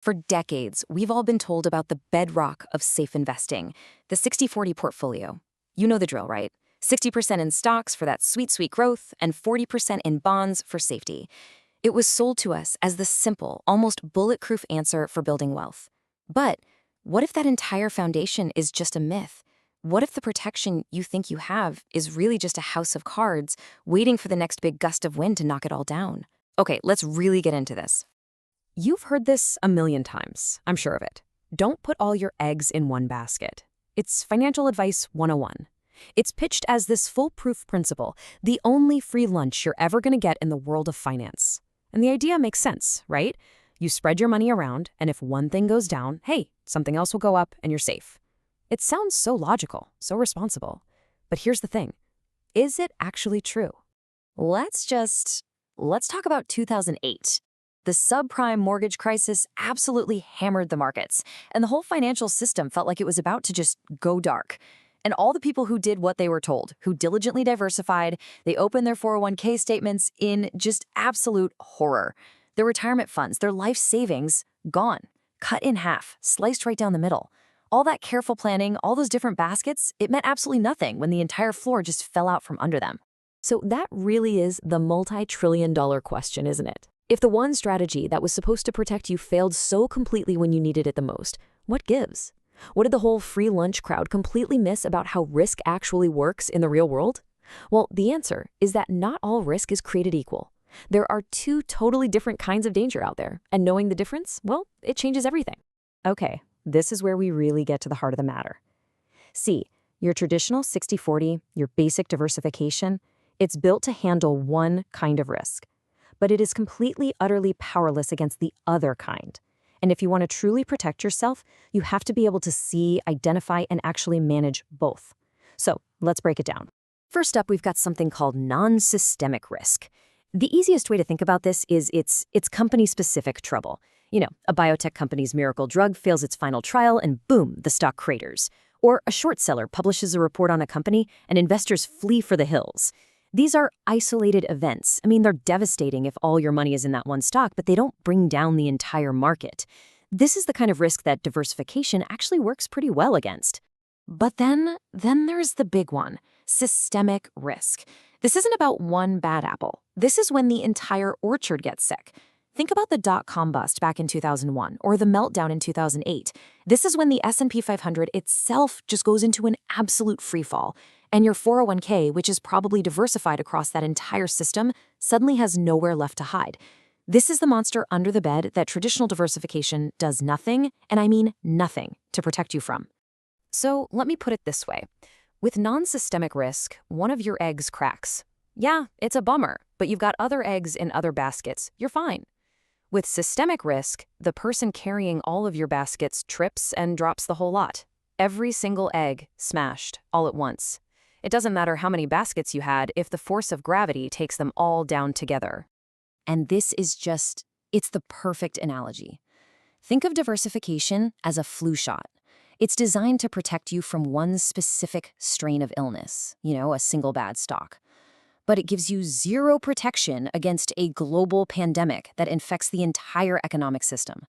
For decades, we've all been told about the bedrock of safe investing, the 60-40 portfolio. You know the drill, right? 60% in stocks for that sweet, sweet growth, and 40% in bonds for safety. It was sold to us as the simple, almost bulletproof answer for building wealth. But what if that entire foundation is just a myth? What if the protection you think you have is really just a house of cards waiting for the next big gust of wind to knock it all down? Okay, let's really get into this. You've heard this a million times, I'm sure of it. Don't put all your eggs in one basket. It's financial advice 101. It's pitched as this foolproof principle, the only free lunch you're ever going to get in the world of finance. And the idea makes sense, right? You spread your money around, and if one thing goes down, hey, something else will go up and you're safe. It sounds so logical, so responsible. But here's the thing. Is it actually true? Let's talk about 2008. The subprime mortgage crisis absolutely hammered the markets, and the whole financial system felt like it was about to just go dark. And all the people who did what they were told, who diligently diversified, they opened their 401k statements in just absolute horror. Their retirement funds, their life savings, gone, cut in half, sliced right down the middle. All that careful planning, all those different baskets, it meant absolutely nothing when the entire floor just fell out from under them. So that really is the multi-trillion-dollar question, isn't it? If the one strategy that was supposed to protect you failed so completely when you needed it the most, what gives? What did the whole free lunch crowd completely miss about how risk actually works in the real world? Well, the answer is that not all risk is created equal. There are two totally different kinds of danger out there, and knowing the difference, well, it changes everything. Okay, this is where we really get to the heart of the matter. See, your traditional 60-40, your basic diversification, it's built to handle one kind of risk. But it is completely, utterly powerless against the other kind. And if you want to truly protect yourself, you have to be able to see, identify, and actually manage both. So let's break it down. First up, we've got something called non-systemic risk. The easiest way to think about this is it's company-specific trouble. You know, a biotech company's miracle drug fails its final trial and boom, the stock craters. Or a short seller publishes a report on a company and investors flee for the hills. These are isolated events. I mean, they're devastating if all your money is in that one stock, but they don't bring down the entire market. This is the kind of risk that diversification actually works pretty well against. But then there's the big one, systemic risk. This isn't about one bad apple. This is when the entire orchard gets sick. Think about the dot-com bust back in 2001 or the meltdown in 2008. This is when the S&P 500 itself just goes into an absolute freefall. And your 401k, which is probably diversified across that entire system, suddenly has nowhere left to hide. This is the monster under the bed that traditional diversification does nothing, and I mean nothing, to protect you from. So let me put it this way. With non-systemic risk, one of your eggs cracks. Yeah, it's a bummer, but you've got other eggs in other baskets. You're fine. With systemic risk, the person carrying all of your baskets trips and drops the whole lot. Every single egg smashed all at once. It doesn't matter how many baskets you had if the force of gravity takes them all down together. And this is it's the perfect analogy. Think of diversification as a flu shot. It's designed to protect you from one specific strain of illness, a single bad stock. But it gives you zero protection against a global pandemic that infects the entire economic system.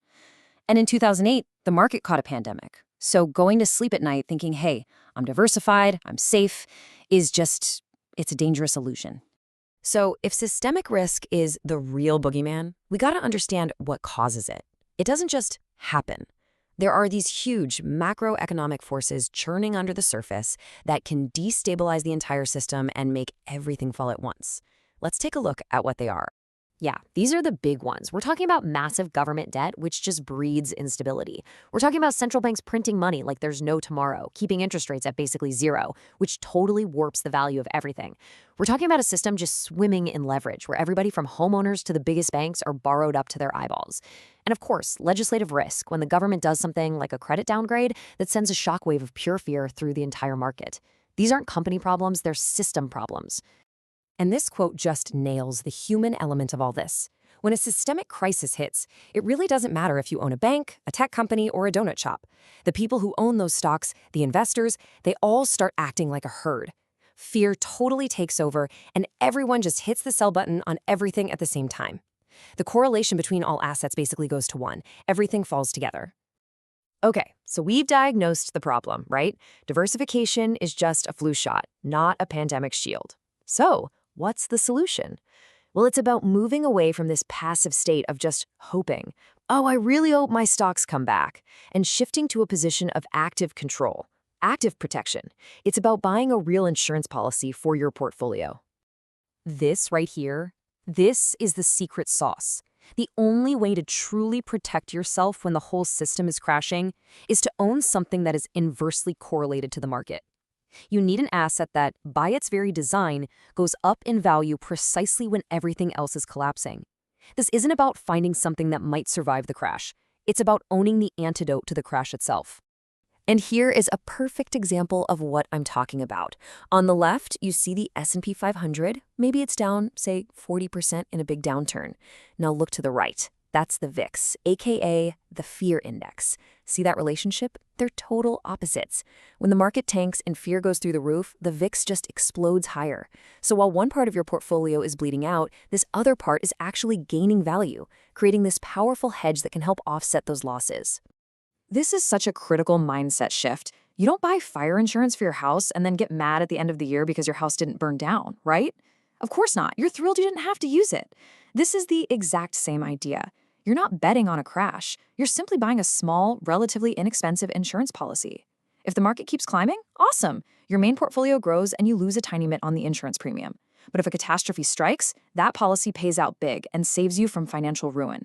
And in 2008, the market caught a pandemic. So going to sleep at night thinking, hey, I'm diversified, I'm safe, it's a dangerous illusion. So if systemic risk is the real boogeyman, we got to understand what causes it. It doesn't just happen. There are these huge macroeconomic forces churning under the surface that can destabilize the entire system and make everything fall at once. Let's take a look at what they are. Yeah, these are the big ones. We're talking about massive government debt, which just breeds instability. We're talking about central banks printing money like there's no tomorrow, keeping interest rates at basically zero, which totally warps the value of everything. We're talking about a system just swimming in leverage, where everybody from homeowners to the biggest banks are borrowed up to their eyeballs. And of course, legislative risk, when the government does something like a credit downgrade that sends a shockwave of pure fear through the entire market. These aren't company problems, they're system problems. And this quote just nails the human element of all this. When a systemic crisis hits, it really doesn't matter if you own a bank, a tech company, or a donut shop. The people who own those stocks, the investors, they all start acting like a herd. Fear totally takes over, and everyone just hits the sell button on everything at the same time. The correlation between all assets basically goes to 1. Everything falls together. Okay, so we've diagnosed the problem, right? Diversification is just a flu shot, not a pandemic shield. So, what's the solution? Well, it's about moving away from this passive state of just hoping, oh, I really hope my stocks come back, and shifting to a position of active control, active protection. It's about buying a real insurance policy for your portfolio. This right here, this is the secret sauce. The only way to truly protect yourself when the whole system is crashing is to own something that is inversely correlated to the market. You need an asset that, by its very design, goes up in value precisely when everything else is collapsing. This isn't about finding something that might survive the crash. It's about owning the antidote to the crash itself. And here is a perfect example of what I'm talking about. On the left, you see the S&P 500. Maybe it's down, say, 40% in a big downturn. Now look to the right. That's the VIX, aka the fear index. See that relationship? They're total opposites. When the market tanks and fear goes through the roof, the VIX just explodes higher. So while one part of your portfolio is bleeding out, this other part is actually gaining value, creating this powerful hedge that can help offset those losses. This is such a critical mindset shift. You don't buy fire insurance for your house and then get mad at the end of the year because your house didn't burn down, right? Of course not. You're thrilled you didn't have to use it. This is the exact same idea. You're not betting on a crash. You're simply buying a small, relatively inexpensive insurance policy. If the market keeps climbing, awesome. Your main portfolio grows and you lose a tiny bit on the insurance premium. But if a catastrophe strikes, that policy pays out big and saves you from financial ruin.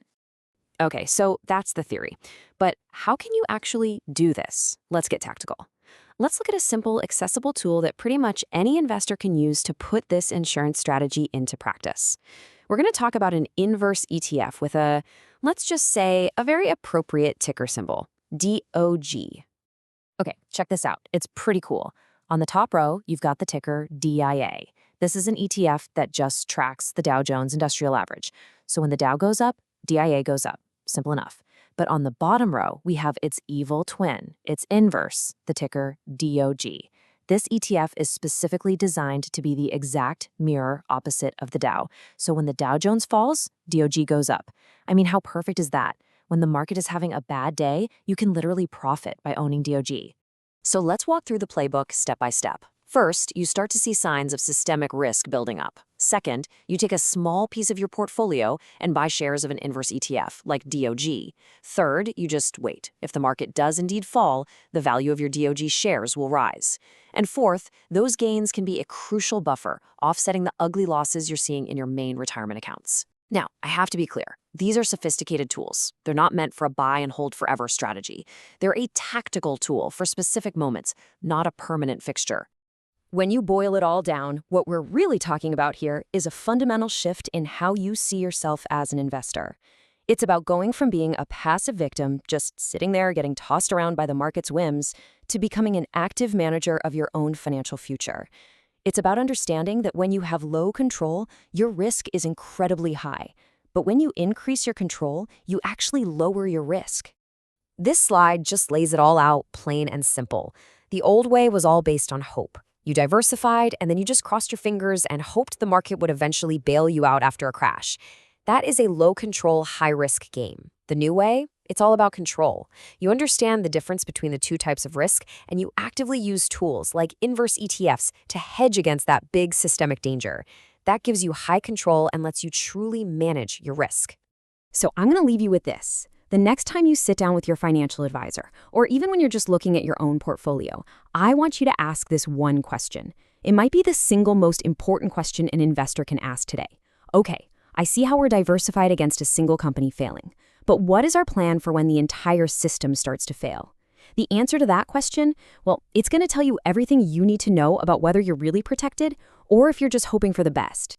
Okay, so that's the theory. But how can you actually do this? Let's get tactical. Let's look at a simple, accessible tool that pretty much any investor can use to put this insurance strategy into practice. We're going to talk about an inverse ETF with a, let's just say, a very appropriate ticker symbol, DOG. Okay, check this out. It's pretty cool. On the top row, you've got the ticker DIA. This is an ETF that just tracks the Dow Jones Industrial Average. So when the Dow goes up, DIA goes up. Simple enough. But on the bottom row, we have its evil twin, its inverse, the ticker DOG. This ETF is specifically designed to be the exact mirror opposite of the Dow. So when the Dow Jones falls, DOG goes up. I mean, how perfect is that? When the market is having a bad day, you can literally profit by owning DOG. So let's walk through the playbook step by step. First, you start to see signs of systemic risk building up. Second, you take a small piece of your portfolio and buy shares of an inverse ETF, like DOG. Third, you just wait. If the market does indeed fall, the value of your DOG shares will rise. And fourth, those gains can be a crucial buffer, offsetting the ugly losses you're seeing in your main retirement accounts. Now, I have to be clear. These are sophisticated tools. They're not meant for a buy and hold forever strategy. They're a tactical tool for specific moments, not a permanent fixture. When you boil it all down, what we're really talking about here is a fundamental shift in how you see yourself as an investor. It's about going from being a passive victim, just sitting there getting tossed around by the market's whims, to becoming an active manager of your own financial future. It's about understanding that when you have low control, your risk is incredibly high. But when you increase your control, you actually lower your risk. This slide just lays it all out plain and simple. The old way was all based on hope. You diversified, and then you just crossed your fingers and hoped the market would eventually bail you out after a crash. That is a low-control, high-risk game. The new way? It's all about control. You understand the difference between the two types of risk, and you actively use tools like inverse ETFs to hedge against that big systemic danger. That gives you high control and lets you truly manage your risk. So I'm going to leave you with this. The next time you sit down with your financial advisor, or even when you're just looking at your own portfolio, I want you to ask this one question. It might be the single most important question an investor can ask today. Okay, I see how we're diversified against a single company failing, but what is our plan for when the entire system starts to fail? The answer to that question, well, it's going to tell you everything you need to know about whether you're really protected or if you're just hoping for the best.